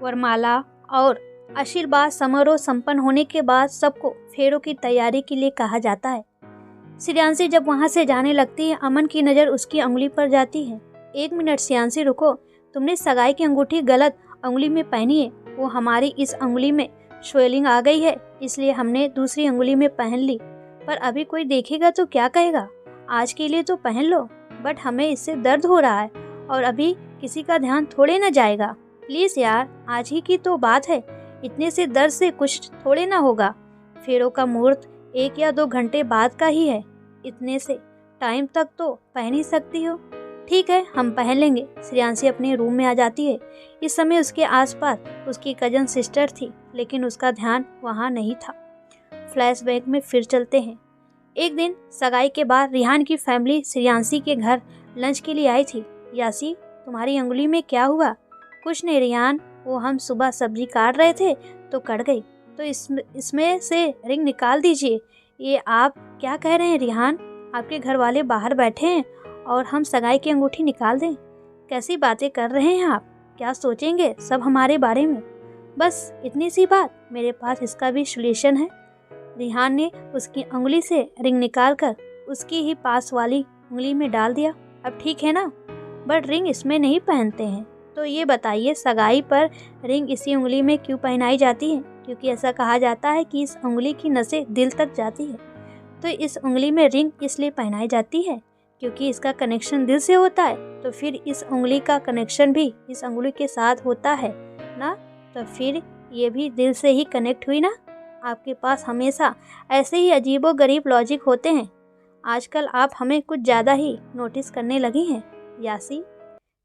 वरमाला और आशीर्वाद समारोह संपन्न होने के बाद सबको फेरों की तैयारी के लिए कहा जाता है। श्रेयांशी जब वहाँ से जाने लगती है, अमन की नज़र उसकी अंगुली पर जाती है। 1 मिनट श्रेयांशी रुको, तुमने सगाई की अंगूठी गलत अंगुली में पहनी है। वो हमारी इस अंगुली में स्वेलिंग आ गई है, इसलिए हमने दूसरी अंगुली में पहन ली। पर अभी कोई देखेगा तो क्या कहेगा? आज के लिए तो पहन लो, बट हमें इससे दर्द हो रहा है और अभी किसी का ध्यान थोड़े ना जाएगा। प्लीज़ यार, आज ही की तो बात है, इतने से दर्द से कुछ थोड़े ना होगा। फेरों का मुहूर्त 1 या 2 घंटे बाद का ही है, इतने से टाइम तक तो पहन ही सकती हो। ठीक है, हम पहन लेंगे। श्रेयांशी अपने रूम में आ जाती है। इस समय उसके आसपास उसकी कजन सिस्टर थी, लेकिन उसका ध्यान वहाँ नहीं था। फ्लैशबैक में फिर चलते हैं। एक दिन सगाई के बाद रिहान की फैमिली श्रेयांशी के घर लंच के लिए आई थी। यासी, तुम्हारी अंगुली में क्या हुआ? कुछ नहीं रिहान, वो हम सुबह सब्जी काट रहे थे तो कट गई, तो इसमें से रिंग निकाल दीजिए। ये आप क्या कह रहे हैं रिहान? आपके घर वाले बाहर बैठे हैं और हम सगाई की अंगूठी निकाल दें? कैसी बातें कर रहे हैं आप? क्या सोचेंगे सब हमारे बारे में? बस इतनी सी बात, मेरे पास इसका भी सॉल्यूशन है। रिहान ने उसकी अंगुली से रिंग निकालकर उसकी ही पास वाली उंगली में डाल दिया। अब ठीक है ना? बट रिंग इसमें नहीं पहनते हैं। तो ये बताइए, सगाई पर रिंग इसी उंगली में क्यों पहनाई जाती है? क्योंकि ऐसा कहा जाता है कि इस उंगली की नसें दिल तक जाती है। तो इस उंगली में रिंग इसलिए पहनाई जाती है क्योंकि इसका कनेक्शन दिल से होता है। तो फिर इस उंगली का कनेक्शन भी इस उंगली के साथ होता है ना, तो फिर ये भी दिल से ही कनेक्ट हुई ना। आपके पास हमेशा ऐसे ही अजीबोगरीब लॉजिक होते हैं। आजकल आप हमें कुछ ज़्यादा ही नोटिस करने लगी हैं यासी।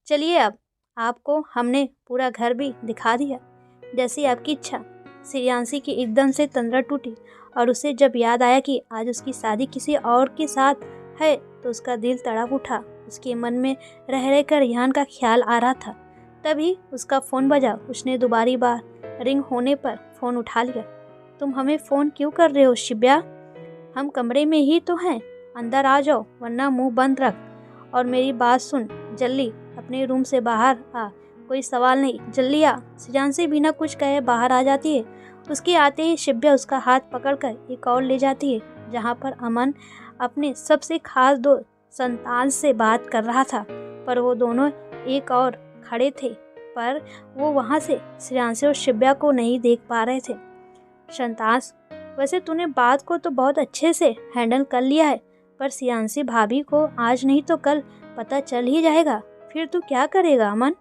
चलिए, अब आपको हमने पूरा घर भी दिखा दिया, जैसी आपकी इच्छा। श्रेयांशी की एकदम से तंद्रा टूटी और उसे जब याद आया कि आज उसकी शादी किसी और के साथ है तो उसका दिल तड़प उठा। उसके मन में रह रहकर रिहान का ख्याल आ रहा था। तभी उसका फ़ोन बजा। उसने दोबारी बार रिंग होने पर फ़ोन उठा लिया। तुम हमें फ़ोन क्यों कर रहे हो शिब्या? हम कमरे में ही तो हैं, अंदर आ जाओ, वरना मुंह बंद रख और मेरी बात सुन। जल्दी अपने रूम से बाहर आ, कोई सवाल नहीं, जल्दी आ। श्रेयांशी बिना कुछ कहे बाहर आ जाती है। उसके आते ही शिब्या उसका हाथ पकड़कर एक और ले जाती है, जहाँ पर अमन अपने सबसे खास दोस्त संतान से बात कर रहा था। पर वो दोनों एक और खड़े थे, पर वो वहाँ से श्रेयांशी और शिब्या को नहीं देख पा रहे थे। संतास, वैसे तूने बात को तो बहुत अच्छे से हैंडल कर लिया है, पर श्रेयांशी भाभी को आज नहीं तो कल पता चल ही जाएगा। फिर तू क्या करेगा अमन?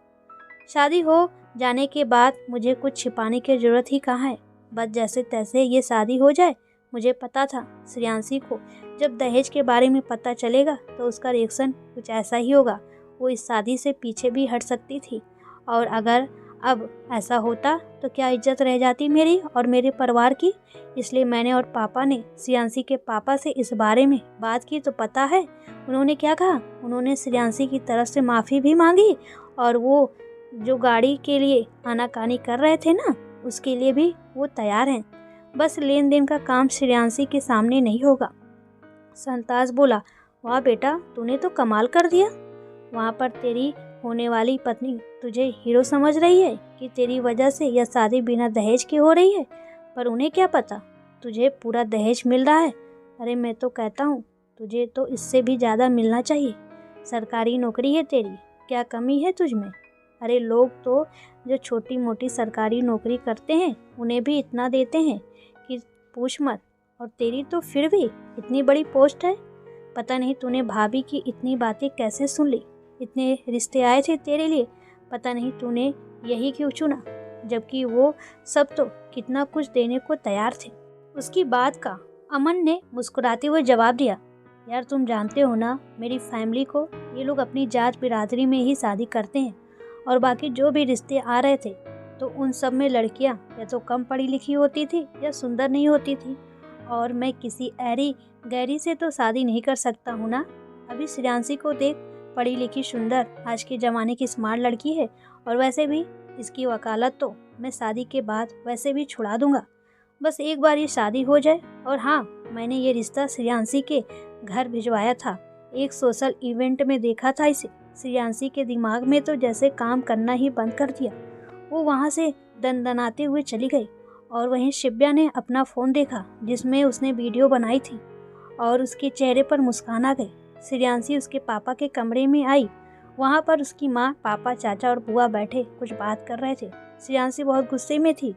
शादी हो जाने के बाद मुझे कुछ छिपाने की ज़रूरत ही कहाँ है। बस जैसे तैसे ये शादी हो जाए। मुझे पता था श्रेयांशी को जब दहेज के बारे में पता चलेगा तो उसका रिएक्शन कुछ ऐसा ही होगा। वो इस शादी से पीछे भी हट सकती थी, और अगर अब ऐसा होता तो क्या इज्जत रह जाती मेरी और मेरे परिवार की। इसलिए मैंने और पापा ने श्रेयांशी के पापा से इस बारे में बात की। तो पता है उन्होंने क्या कहा? उन्होंने श्रेयांशी की तरफ से माफ़ी भी मांगी, और वो जो गाड़ी के लिए आनाकानी कर रहे थे ना, उसके लिए भी वो तैयार हैं। बस लेन देन का काम श्रेयांशी के सामने नहीं होगा। संतास बोला, वाह बेटा, तूने तो कमाल कर दिया। वहाँ पर तेरी होने वाली पत्नी तुझे हीरो समझ रही है कि तेरी वजह से यह शादी बिना दहेज के हो रही है, पर उन्हें क्या पता तुझे पूरा दहेज मिल रहा है। अरे मैं तो कहता हूँ तुझे तो इससे भी ज़्यादा मिलना चाहिए। सरकारी नौकरी है तेरी, क्या कमी है तुझ में? अरे लोग तो जो छोटी मोटी सरकारी नौकरी करते हैं उन्हें भी इतना देते हैं कि पूछ मत, और तेरी तो फिर भी इतनी बड़ी पोस्ट है। पता नहीं तूने भाभी की इतनी बातें कैसे सुन ली। इतने रिश्ते आए थे तेरे लिए, पता नहीं तूने यही क्यों चुना, जबकि वो सब तो कितना कुछ देने को तैयार थे। उसकी बात का अमन ने मुस्कुराते हुए जवाब दिया, यार तुम जानते हो ना, मेरी फैमिली को ये लोग अपनी जात बिरादरी में ही शादी करते हैं, और बाकी जो भी रिश्ते आ रहे थे तो उन सब में लड़कियां या तो कम पढ़ी लिखी होती थी या सुंदर नहीं होती थी, और मैं किसी ऐरी गैरी से तो शादी नहीं कर सकता हूँ ना। अभी श्रेयांशी को देख, पढ़ी लिखी सुंदर आज के ज़माने की स्मार्ट लड़की है, और वैसे भी इसकी वकालत तो मैं शादी के बाद वैसे भी छुड़ा दूंगा। बस एक बार ये शादी हो जाए। और हाँ, मैंने ये रिश्ता श्रेयांशी के घर भिजवाया था। एक सोशल इवेंट में देखा था इसे। श्रेयांशी के दिमाग में तो जैसे काम करना ही बंद कर दिया। वो वहाँ से दनदनाते हुए चली गई। और वहीं शिव्या ने अपना फ़ोन देखा जिसमें उसने वीडियो बनाई थी और उसके चेहरे पर मुस्कान आ गई। श्रेयांशी उसके पापा के कमरे में आई। वहाँ पर उसकी माँ, पापा, चाचा और बुआ बैठे कुछ बात कर रहे थे। श्रेयांशी बहुत गुस्से में थी।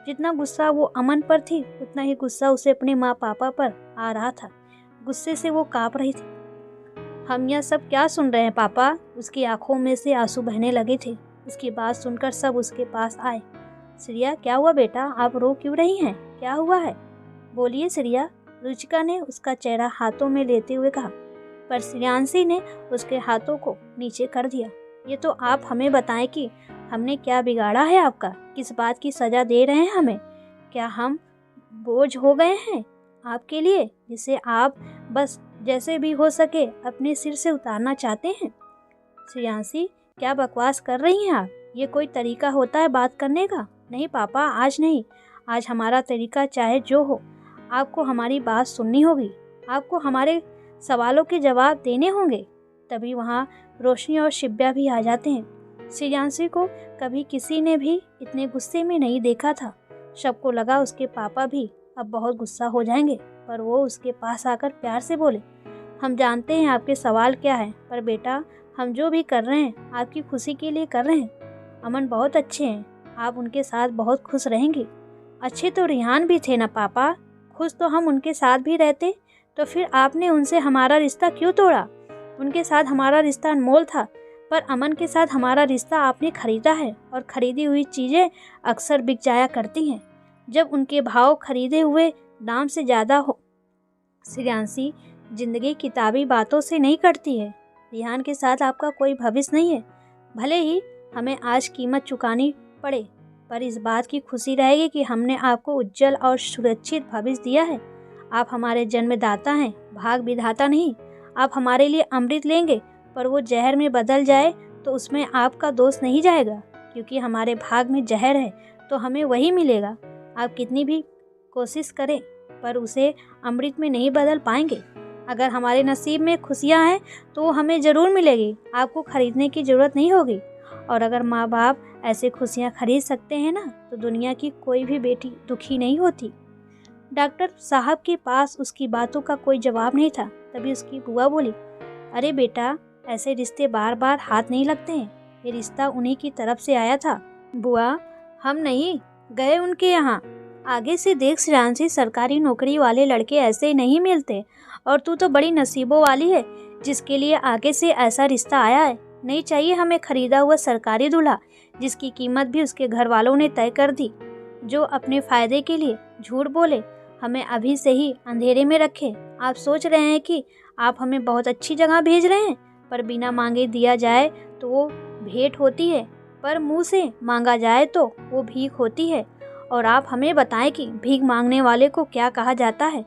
जितना गुस्सा वो अमन पर थी उतना ही गुस्सा उसे अपने माँ पापा पर आ रहा था। गुस्से से वो काँप रही थी। हम यह सब क्या सुन रहे हैं पापा? उसकी आंखों में से आंसू बहने लगे थे। उसकी बात सुनकर सब उसके पास आए। श्रेया, क्या हुआ बेटा? आप रो क्यों रही हैं? क्या हुआ है? बोलिए श्रेया, रुचिका ने उसका चेहरा हाथों में लेते हुए कहा। पर श्रेयांशी ने उसके हाथों को नीचे कर दिया। ये तो आप हमें बताएं कि हमने क्या बिगाड़ा है आपका? किस बात की सज़ा दे रहे हैं हमें? क्या हम बोझ हो गए हैं आपके लिए, जिसे आप बस जैसे भी हो सके अपने सिर से उतारना चाहते हैं? श्रेयांशी, क्या बकवास कर रही हैं आप? ये कोई तरीका होता है बात करने का? नहीं पापा, आज नहीं। आज हमारा तरीका चाहे जो हो, आपको हमारी बात सुननी होगी। आपको हमारे सवालों के जवाब देने होंगे। तभी वहाँ रोशनी और शिव्या भी आ जाते हैं। श्रेयांशी को कभी किसी ने भी इतने गुस्से में नहीं देखा था। सबको लगा उसके पापा भी अब बहुत गुस्सा हो जाएंगे, पर वो उसके पास आकर प्यार से बोले, हम जानते हैं आपके सवाल क्या है, पर बेटा हम जो भी कर रहे हैं आपकी खुशी के लिए कर रहे हैं। अमन बहुत अच्छे हैं, आप उनके साथ बहुत खुश रहेंगे। अच्छे तो रिहान भी थे ना पापा? खुश तो हम उनके साथ भी रहते। तो फिर आपने उनसे हमारा रिश्ता क्यों तोड़ा? उनके साथ हमारा रिश्ता अनमोल था, पर अमन के साथ हमारा रिश्ता आपने खरीदा है, और खरीदी हुई चीज़ें अक्सर बिक जाया करती हैं जब उनके भाव खरीदे हुए दाम से ज़्यादा हो। श्रेयांशी, जिंदगी किताबी बातों से नहीं कटती है। रिहान के साथ आपका कोई भविष्य नहीं है। भले ही हमें आज कीमत चुकानी पड़े, पर इस बात की खुशी रहेगी कि हमने आपको उज्जवल और सुरक्षित भविष्य दिया है। आप हमारे जन्मदाता हैं, भाग विधाता नहीं। आप हमारे लिए अमृत लेंगे, पर वो जहर में बदल जाए तो उसमें आपका दोष नहीं जाएगा, क्योंकि हमारे भाग में जहर है तो हमें वही मिलेगा। आप कितनी भी कोशिश करें पर उसे अमृत में नहीं बदल पाएंगे। अगर हमारे नसीब में खुशियाँ हैं तो वो हमें ज़रूर मिलेगी। आपको खरीदने की ज़रूरत नहीं होगी। और अगर माँ बाप ऐसे खुशियाँ खरीद सकते हैं ना, तो दुनिया की कोई भी बेटी दुखी नहीं होती। डॉक्टर साहब के पास उसकी बातों का कोई जवाब नहीं था। तभी उसकी बुआ बोली, अरे बेटा, ऐसे रिश्ते बार बार हाथ नहीं लगते हैं। ये रिश्ता उन्हीं की तरफ से आया था। बुआ, हम नहीं गए उनके यहाँ। आगे से देख श्रेयांशी, सरकारी नौकरी वाले लड़के ऐसे नहीं मिलते, और तू तो बड़ी नसीबों वाली है जिसके लिए आगे से ऐसा रिश्ता आया है। नहीं चाहिए हमें खरीदा हुआ सरकारी दूल्हा, जिसकी कीमत भी उसके घर वालों ने तय कर दी, जो अपने फ़ायदे के लिए झूठ बोले, हमें अभी से ही अंधेरे में रखे। आप सोच रहे हैं कि आप हमें बहुत अच्छी जगह भेज रहे हैं, पर बिना मांगे दिया जाए तो वो भेंट होती है, पर मुंह से मांगा जाए तो वो भीख होती है। और आप हमें बताएं कि भीख मांगने वाले को क्या कहा जाता है?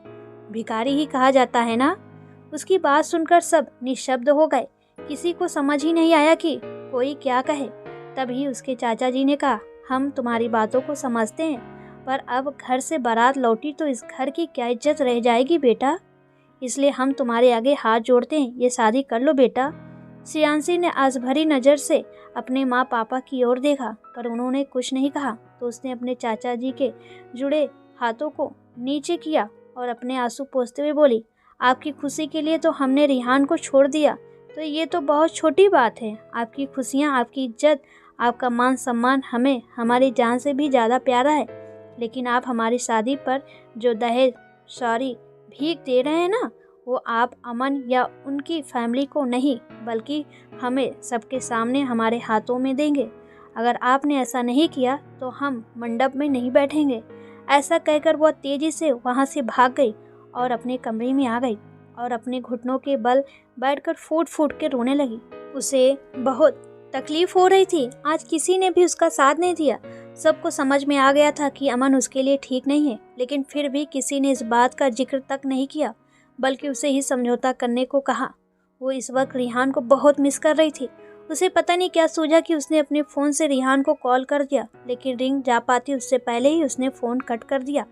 भिखारी ही कहा जाता है ना? उसकी बात सुनकर सब निशब्द हो गए। किसी को समझ ही नहीं आया कि कोई क्या कहे। तभी उसके चाचा जी ने कहा, हम तुम्हारी बातों को समझते हैं, पर अब घर से बारात लौटी तो इस घर की क्या इज्जत रह जाएगी बेटा? इसलिए हम तुम्हारे आगे हाथ जोड़ते हैं, ये शादी कर लो बेटा। श्रेयांशी ने आस भरी नज़र से अपने माँ पापा की ओर देखा, पर उन्होंने कुछ नहीं कहा। तो उसने अपने चाचा जी के जुड़े हाथों को नीचे किया और अपने आंसू पोंछते हुए बोली, आपकी खुशी के लिए तो हमने रिहान को छोड़ दिया, तो ये तो बहुत छोटी बात है। आपकी खुशियाँ, आपकी इज्जत, आपका मान सम्मान हमें हमारी जान से भी ज़्यादा प्यारा है। लेकिन आप हमारी शादी पर जो दहेज, सॉरी, भीख दे रहे हैं ना, वो आप अमन या उनकी फैमिली को नहीं, बल्कि हमें सबके सामने हमारे हाथों में देंगे। अगर आपने ऐसा नहीं किया तो हम मंडप में नहीं बैठेंगे। ऐसा कहकर वह तेज़ी से वहाँ से भाग गई और अपने कमरे में आ गई और अपने घुटनों के बल बैठकर फूट फूट के रोने लगी। उसे बहुत तकलीफ हो रही थी। आज किसी ने भी उसका साथ नहीं दिया। सबको समझ में आ गया था कि अमन उसके लिए ठीक नहीं है, लेकिन फिर भी किसी ने इस बात का जिक्र तक नहीं किया, बल्कि उसे ही समझौता करने को कहा। वो इस वक्त रिहान को बहुत मिस कर रही थी। उसे पता नहीं क्या सूझा कि उसने अपने फ़ोन से रिहान को कॉल कर दिया, लेकिन रिंग जा पाती उससे पहले ही उसने फ़ोन कट कर दिया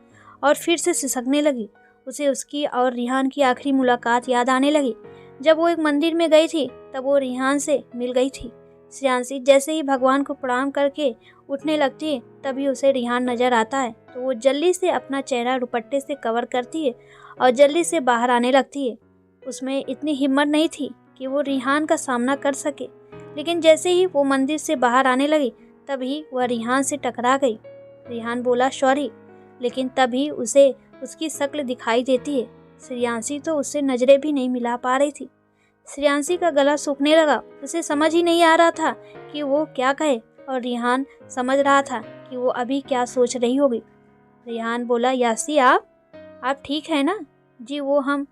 और फिर से सिसकने लगी। उसे उसकी और रिहान की आखिरी मुलाकात याद आने लगी। जब वो एक मंदिर में गई थी तब वो रिहान से मिल गई थी। श्रेयांशी जैसे ही भगवान को प्रणाम करके उठने लगती है तभी उसे रिहान नज़र आता है, तो वो जल्दी से अपना चेहरा दुपट्टे से कवर करती है और जल्दी से बाहर आने लगती है। उसमें इतनी हिम्मत नहीं थी कि वो रिहान का सामना कर सके, लेकिन जैसे ही वो मंदिर से बाहर आने लगी तभी वह रिहान से टकरा गई। रिहान बोला सॉरी, लेकिन तभी उसे उसकी शक्ल दिखाई देती है। श्रेयांशी तो उससे नज़रें भी नहीं मिला पा रही थी। श्रेयांशी का गला सूखने लगा, उसे समझ ही नहीं आ रहा था कि वो क्या कहे, और रिहान समझ रहा था कि वो अभी क्या सोच रही होगी। रिहान बोला यासी आप ठीक है ना? जी वो हम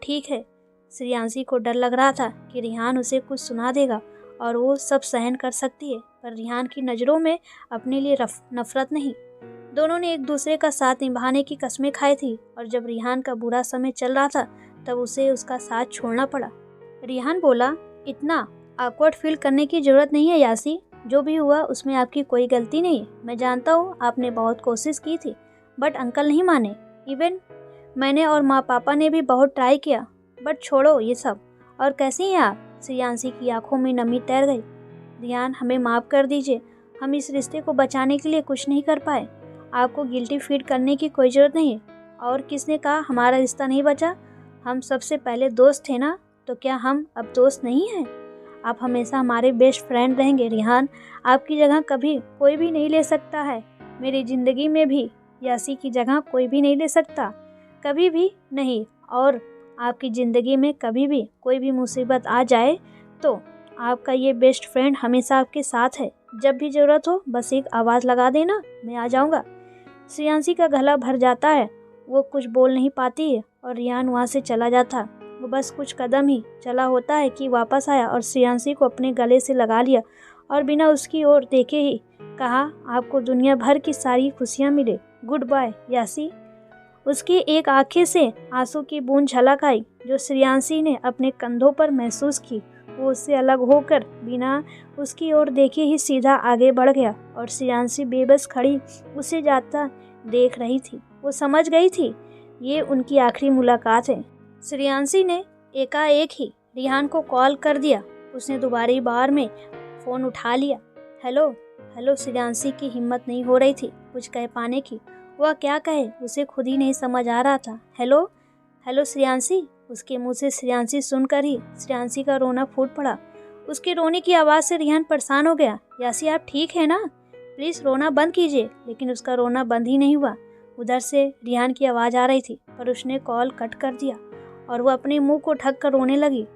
ठीक है। श्रेयांशी को डर लग रहा था कि रिहान उसे कुछ सुना देगा और वो सब सहन कर सकती है, पर रिहान की नज़रों में अपने लिए नफरत नहीं। दोनों ने एक दूसरे का साथ निभाने की कस्में खाई थी, और जब रिहान का बुरा समय चल रहा था तब उसे उसका साथ छोड़ना पड़ा। रिहान बोला इतना awkward फील करने की ज़रूरत नहीं है यासी, जो भी हुआ उसमें आपकी कोई गलती नहीं है। मैं जानता हूँ आपने बहुत कोशिश की थी, बट अंकल नहीं माने। इवन मैंने और माँ पापा ने भी बहुत ट्राई किया, बट छोड़ो ये सब। और कैसी हैं आप? श्रेयांशी की आंखों में नमी तैर गई। रिहान हमें माफ़ कर दीजिए, हम इस रिश्ते को बचाने के लिए कुछ नहीं कर पाए। आपको गिल्टी फील करने की कोई ज़रूरत नहीं है। और किसने कहा हमारा रिश्ता नहीं बचा? हम सबसे पहले दोस्त थे ना, तो क्या हम अब दोस्त नहीं हैं? आप हमेशा हमारे बेस्ट फ्रेंड रहेंगे रिहान। आपकी जगह कभी कोई भी नहीं ले सकता है। मेरी ज़िंदगी में भी यासी की जगह कोई भी नहीं ले सकता, कभी भी नहीं। और आपकी ज़िंदगी में कभी भी कोई भी मुसीबत आ जाए तो आपका ये बेस्ट फ्रेंड हमेशा आपके साथ है। जब भी ज़रूरत हो बस एक आवाज़ लगा देना, मैं आ जाऊँगा। श्रेयांशी का गला भर जाता है, वो कुछ बोल नहीं पाती है और रिहान वहाँ से चला जाता। वो बस कुछ कदम ही चला होता है कि वापस आया और श्रेयांशी को अपने गले से लगा लिया और बिना उसकी ओर देखे ही कहा आपको दुनिया भर की सारी खुशियाँ मिले, गुड बाय यासी। उसकी एक आंखें से आंसू की बूंद झलक आई जो श्रेयांशी ने अपने कंधों पर महसूस की। वो उससे अलग होकर बिना उसकी ओर देखे ही सीधा आगे बढ़ गया और श्रेयांशी बेबस खड़ी उसे जाता देख रही थी। वो समझ गई थी ये उनकी आखिरी मुलाकात है। श्रेयांशी ने एकाएक ही रिहान को कॉल कर दिया। उसने दोबारा बार में फ़ोन उठा लिया। हेलो। श्रेयांशी की हिम्मत नहीं हो रही थी कुछ कह पाने की। वह क्या कहे उसे खुद ही नहीं समझ आ रहा था। हेलो श्रेयांशी। उसके मुंह से श्रेयांशी सुनकर ही श्रेयांशी का रोना फूट पड़ा। उसके रोने की आवाज़ से रिहान परेशान हो गया। यासी आप ठीक है ना? प्लीज़ रोना बंद कीजिए। लेकिन उसका रोना बंद ही नहीं हुआ। उधर से रिहान की आवाज़ आ रही थी, पर उसने कॉल कट कर दिया और वह अपने मुंह को ढक कर रोने लगी।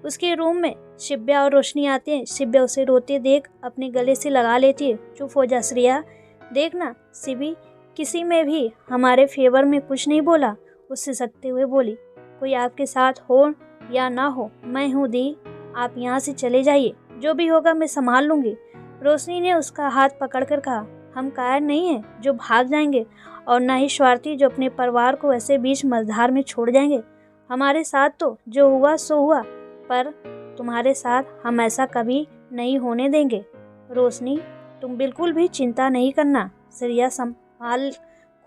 उसके रूम में शिव्या और रोशनी आते हैं। शिव्या उसे रोते देख अपने गले से लगा लेती है। चुप हो जा श्रेया, देखना शिवी किसी में भी हमारे फेवर में कुछ नहीं बोला। उससे सकते हुए बोली, कोई आपके साथ हो या ना हो, मैं हूँ दी। आप यहाँ से चले जाइए, जो भी होगा मैं संभाल लूँगी। रोशनी ने उसका हाथ पकड़कर कहा, हम कायर नहीं हैं जो भाग जाएंगे, और ना ही स्वार्थी जो अपने परिवार को ऐसे बीच मझधार में छोड़ जाएंगे। हमारे साथ तो जो हुआ सो हुआ, पर तुम्हारे साथ हम ऐसा कभी नहीं होने देंगे। रोशनी तुम बिल्कुल भी चिंता नहीं करना। श्रेया संभाल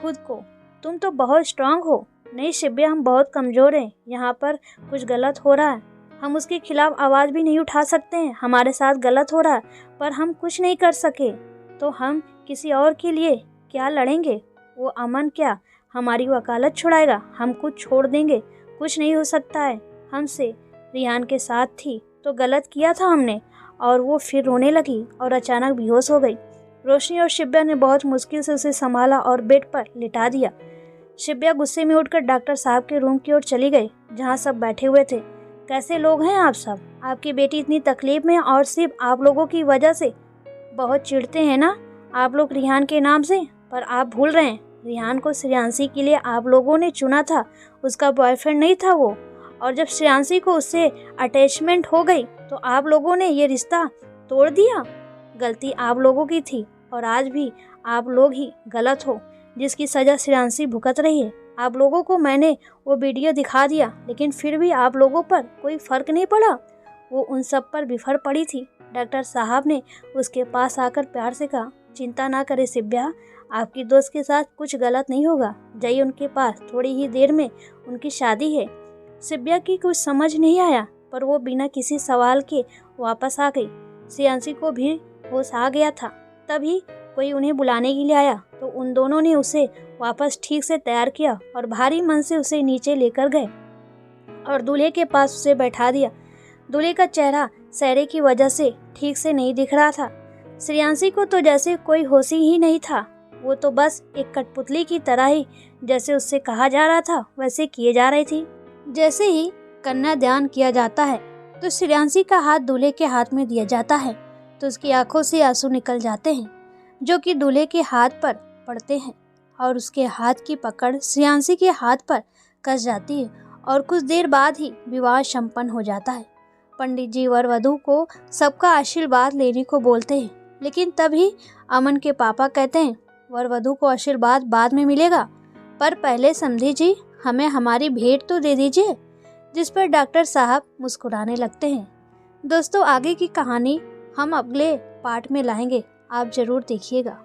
खुद को, तुम तो बहुत स्ट्रांग हो। नहीं शिव्या, हम बहुत कमज़ोर हैं। यहाँ पर कुछ गलत हो रहा है, हम उसके खिलाफ आवाज़ भी नहीं उठा सकते हैं। हमारे साथ गलत हो रहा है पर हम कुछ नहीं कर सके, तो हम किसी और के लिए क्या लड़ेंगे? वो अमन क्या हमारी वकालत छुड़ाएगा? हम कुछ छोड़ देंगे, कुछ नहीं हो सकता है हमसे। रिहान के साथ थी तो गलत किया था हमने। और वो फिर रोने लगी और अचानक बेहोश हो गई। रोशनी और शिव्या ने बहुत मुश्किल से उसे संभाला और बेड पर लिटा दिया। शिव्या गुस्से में उठकर डॉक्टर साहब के रूम की ओर चली गई, जहाँ सब बैठे हुए थे। कैसे लोग हैं आप सब? आपकी बेटी इतनी तकलीफ में और सिर्फ आप लोगों की वजह से। बहुत चिढ़ते हैं ना आप लोग रिहान के नाम से, पर आप भूल रहे हैं रिहान को श्रेयांशी के लिए आप लोगों ने चुना था, उसका बॉयफ्रेंड नहीं था वो। और जब श्रेयांशी को उससे अटैचमेंट हो गई तो आप लोगों ने ये रिश्ता तोड़ दिया। गलती आप लोगों की थी और आज भी आप लोग ही गलत हो, जिसकी सज़ा श्रेयांशी भुगत रही है। आप लोगों को मैंने वो वीडियो दिखा दिया, लेकिन फिर भी आप लोगों पर कोई फ़र्क नहीं पड़ा। वो उन सब पर बिफर पड़ी थी। डॉक्टर साहब ने उसके पास आकर प्यार से कहा, चिंता ना करे शिव्या, आपकी दोस्त के साथ कुछ गलत नहीं होगा। जाइए उनके पास, थोड़ी ही देर में उनकी शादी है। शिव्या की कुछ समझ नहीं आया, पर वो बिना किसी सवाल के वापस आ गई। श्रेयांशी को भी होश आ गया था। तभी कोई उन्हें बुलाने के लिए आया तो उन दोनों ने उसे वापस ठीक से तैयार किया और भारी मन से उसे नीचे लेकर गए और दूल्हे के पास उसे बैठा दिया। दूल्हे का चेहरा सहरे की वजह से ठीक से नहीं दिख रहा था। श्रेयांशी को तो जैसे कोई होश ही नहीं था। वो तो बस एक कठपुतली की तरह ही जैसे उससे कहा जा रहा था वैसे किए जा रही थी। जैसे ही कन्यादान किया जाता है तो श्रेयांशी का हाथ दूल्हे के हाथ में दिया जाता है तो उसकी आंखों से आंसू निकल जाते हैं जो कि दूल्हे के हाथ पर पड़ते हैं और उसके हाथ की पकड़ श्रेयांशी के हाथ पर कस जाती है और कुछ देर बाद ही विवाह संपन्न हो जाता है। पंडित जी वर वधू को सबका आशीर्वाद लेने को बोलते हैं, लेकिन तभी अमन के पापा कहते हैं वर वधू को आशीर्वाद बाद में मिलेगा, पर पहले समधी जी हमें हमारी भेंट तो दे दीजिए। जिस पर डॉक्टर साहब मुस्कुराने लगते हैं। दोस्तों, आगे की कहानी हम अगले पार्ट में लाएंगे, आप जरूर देखिएगा।